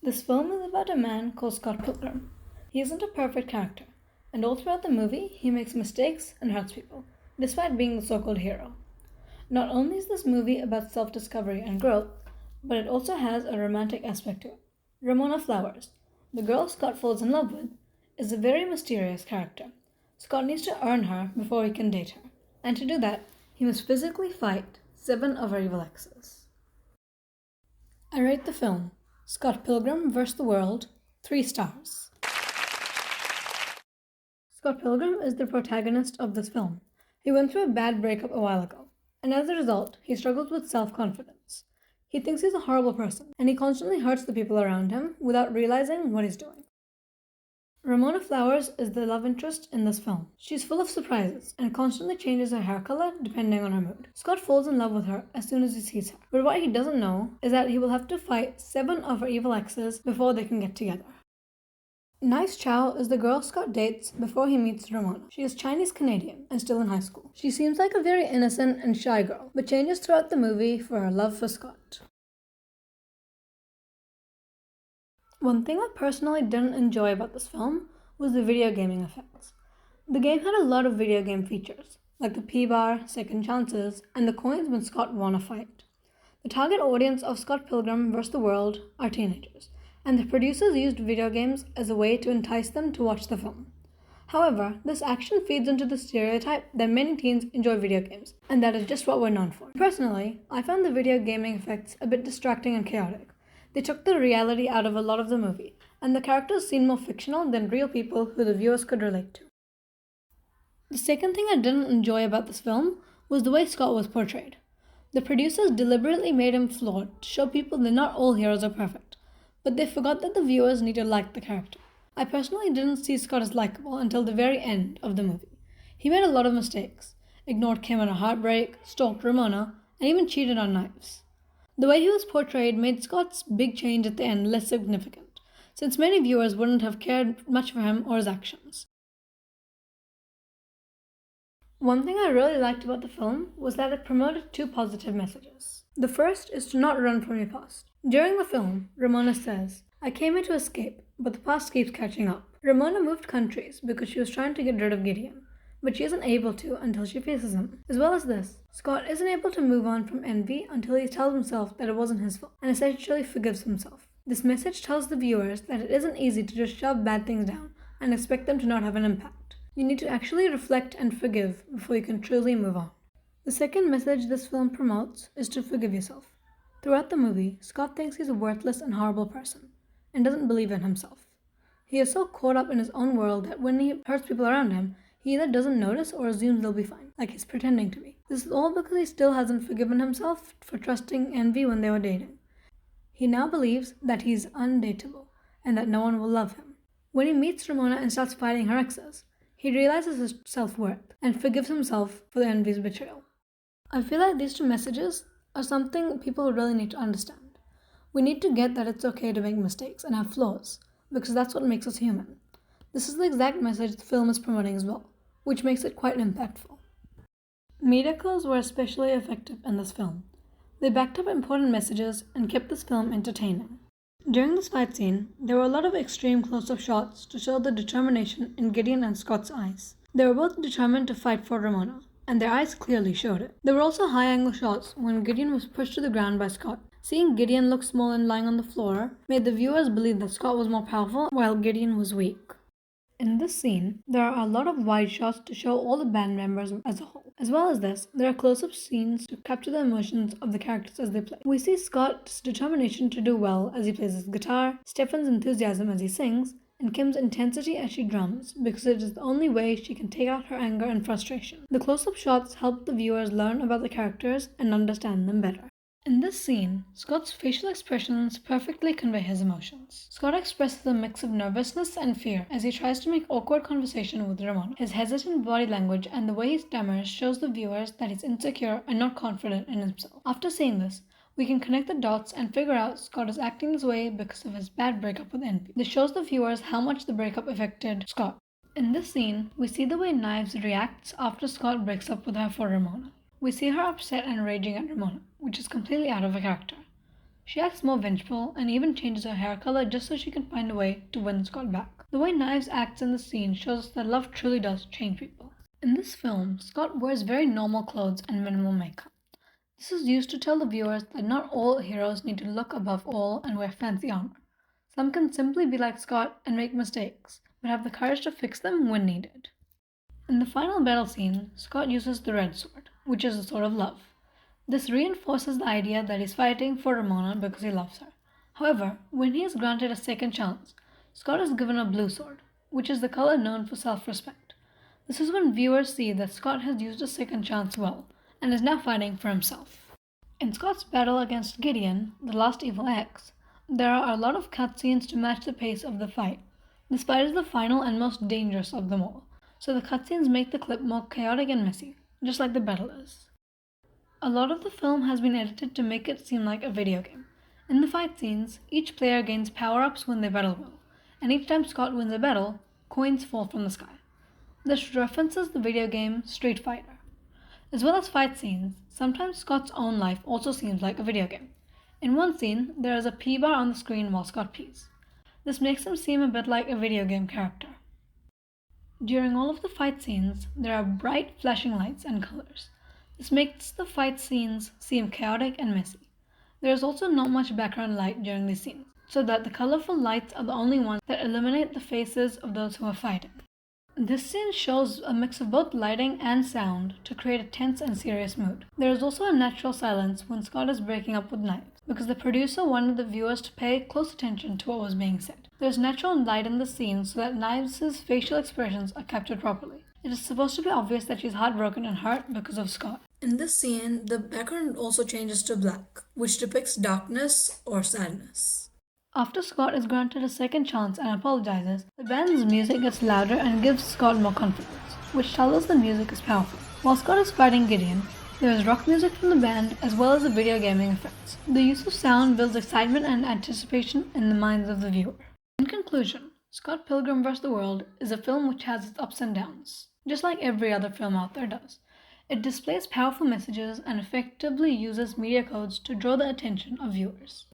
This film is about a man called Scott Pilgrim. He isn't a perfect character, and all throughout the movie, he makes mistakes and hurts people, despite being the so-called hero. Not only is this movie about self-discovery and growth, but it also has a romantic aspect to it. Ramona Flowers, the girl Scott falls in love with, is a very mysterious character. Scott needs to earn her before he can date her, and to do that, he must physically fight 7 of her evil exes. I rate the film Scott Pilgrim vs. the World 3 stars. Scott Pilgrim is the protagonist of this film. He went through a bad breakup a while ago, and as a result, he struggles with self-confidence. He thinks he's a horrible person, and he constantly hurts the people around him without realizing what he's doing. Ramona Flowers is the love interest in this film. She's full of surprises and constantly changes her hair color depending on her mood. Scott falls in love with her as soon as he sees her, but what he doesn't know is that he will have to fight 7 of her evil exes before they can get together. Nice Chow is the girl Scott dates before he meets Ramona. She is Chinese Canadian and still in high school. She seems like a very innocent and shy girl, but changes throughout the movie for her love for Scott. One thing I personally didn't enjoy about this film was the video gaming effects. The game had a lot of video game features, like the P-bar, second chances, and the coins when Scott won a fight. The target audience of Scott Pilgrim vs. the World are teenagers, and the producers used video games as a way to entice them to watch the film. However, this action feeds into the stereotype that many teens enjoy video games, and that is just what we're known for. Personally, I found the video gaming effects a bit distracting and chaotic. They took the reality out of a lot of the movie, and the characters seemed more fictional than real people who the viewers could relate to. The second thing I didn't enjoy about this film was the way Scott was portrayed. The producers deliberately made him flawed to show people that not all heroes are perfect, but they forgot that the viewers need to like the character. I personally didn't see Scott as likable until the very end of the movie. He made a lot of mistakes, ignored Kim in a heartbreak, stalked Ramona, and even cheated on Knives. The way he was portrayed made Scott's big change at the end less significant, since many viewers wouldn't have cared much for him or his actions. One thing I really liked about the film was that it promoted 2 positive messages. The first is to not run from your past. During the film, Ramona says, "I came here to escape, but the past keeps catching up." Ramona moved countries because she was trying to get rid of Gideon, but she isn't able to until she faces him. As well as this, Scott isn't able to move on from envy until he tells himself that it wasn't his fault, and essentially forgives himself. This message tells the viewers that it isn't easy to just shove bad things down and expect them to not have an impact. You need to actually reflect and forgive before you can truly move on. The second message this film promotes is to forgive yourself. Throughout the movie, Scott thinks he's a worthless and horrible person, and doesn't believe in himself. He is so caught up in his own world that when he hurts people around him, he either doesn't notice or assumes they'll be fine, like he's pretending to be. This is all because he still hasn't forgiven himself for trusting Envy when they were dating. He now believes that he's undateable, and that no one will love him. When he meets Ramona and starts fighting her exes, he realizes his self-worth and forgives himself for the Envy's betrayal. I feel like these 2 messages are something people really need to understand. We need to get that it's okay to make mistakes and have flaws, because that's what makes us human. This is the exact message the film is promoting as well, which makes it quite impactful. Media calls were especially effective in this film. They backed up important messages and kept this film entertaining. During this fight scene, there were a lot of extreme close-up shots to show the determination in Gideon and Scott's eyes. They were both determined to fight for Ramona, and their eyes clearly showed it. There were also high-angle shots when Gideon was pushed to the ground by Scott. Seeing Gideon look small and lying on the floor made the viewers believe that Scott was more powerful while Gideon was weak. In this scene, there are a lot of wide shots to show all the band members as a whole. As well as this, there are close-up scenes to capture the emotions of the characters as they play. We see Scott's determination to do well as he plays his guitar, Stefan's enthusiasm as he sings, and Kim's intensity as she drums, because it is the only way she can take out her anger and frustration. The close-up shots help the viewers learn about the characters and understand them better. In this scene, Scott's facial expressions perfectly convey his emotions. Scott expresses a mix of nervousness and fear as he tries to make awkward conversation with Ramona. His hesitant body language and the way he stammers shows the viewers that he's insecure and not confident in himself. After seeing this, we can connect the dots and figure out Scott is acting this way because of his bad breakup with Envy. This shows the viewers how much the breakup affected Scott. In this scene, we see the way Knives reacts after Scott breaks up with her for Ramona. We see her upset and raging at Ramona, which is completely out of her character. She acts more vengeful and even changes her hair color just so she can find a way to win Scott back. The way Knives acts in the scene shows us that love truly does change people. In this film, Scott wears very normal clothes and minimal makeup. This is used to tell the viewers that not all heroes need to look above all and wear fancy armor. Some can simply be like Scott and make mistakes, but have the courage to fix them when needed. In the final battle scene, Scott uses the red sword, which is the sword of love. This reinforces the idea that he's fighting for Ramona because he loves her. However, when he is granted a second chance, Scott is given a blue sword, which is the color known for self-respect. This is when viewers see that Scott has used a second chance well, and is now fighting for himself. In Scott's battle against Gideon, the last evil X, there are a lot of cutscenes to match the pace of the fight. This fight is the final and most dangerous of them all, so the cutscenes make the clip more chaotic and messy, just like the battle is. A lot of the film has been edited to make it seem like a video game. In the fight scenes, each player gains power-ups when they battle well, and each time Scott wins a battle, coins fall from the sky. This references the video game Street Fighter. As well as fight scenes, sometimes Scott's own life also seems like a video game. In one scene, there is a pee bar on the screen while Scott pees. This makes him seem a bit like a video game character. During all of the fight scenes, there are bright flashing lights and colors. This makes the fight scenes seem chaotic and messy. There is also not much background light during these scenes, so that the colorful lights are the only ones that illuminate the faces of those who are fighting. This scene shows a mix of both lighting and sound to create a tense and serious mood. There is also a natural silence when Scott is breaking up with Knives, because the producer wanted the viewers to pay close attention to what was being said. There is natural light in the scene so that Knives' facial expressions are captured properly. It is supposed to be obvious that she's heartbroken and hurt because of Scott. In this scene, the background also changes to black, which depicts darkness or sadness. After Scott is granted a second chance and apologizes, the band's music gets louder and gives Scott more confidence, which tells us the music is powerful. While Scott is fighting Gideon, there is rock music from the band as well as the video gaming effects. The use of sound builds excitement and anticipation in the minds of the viewer. In conclusion, Scott Pilgrim vs. the World is a film which has its ups and downs, just like every other film out there does. It displays powerful messages and effectively uses media codes to draw the attention of viewers.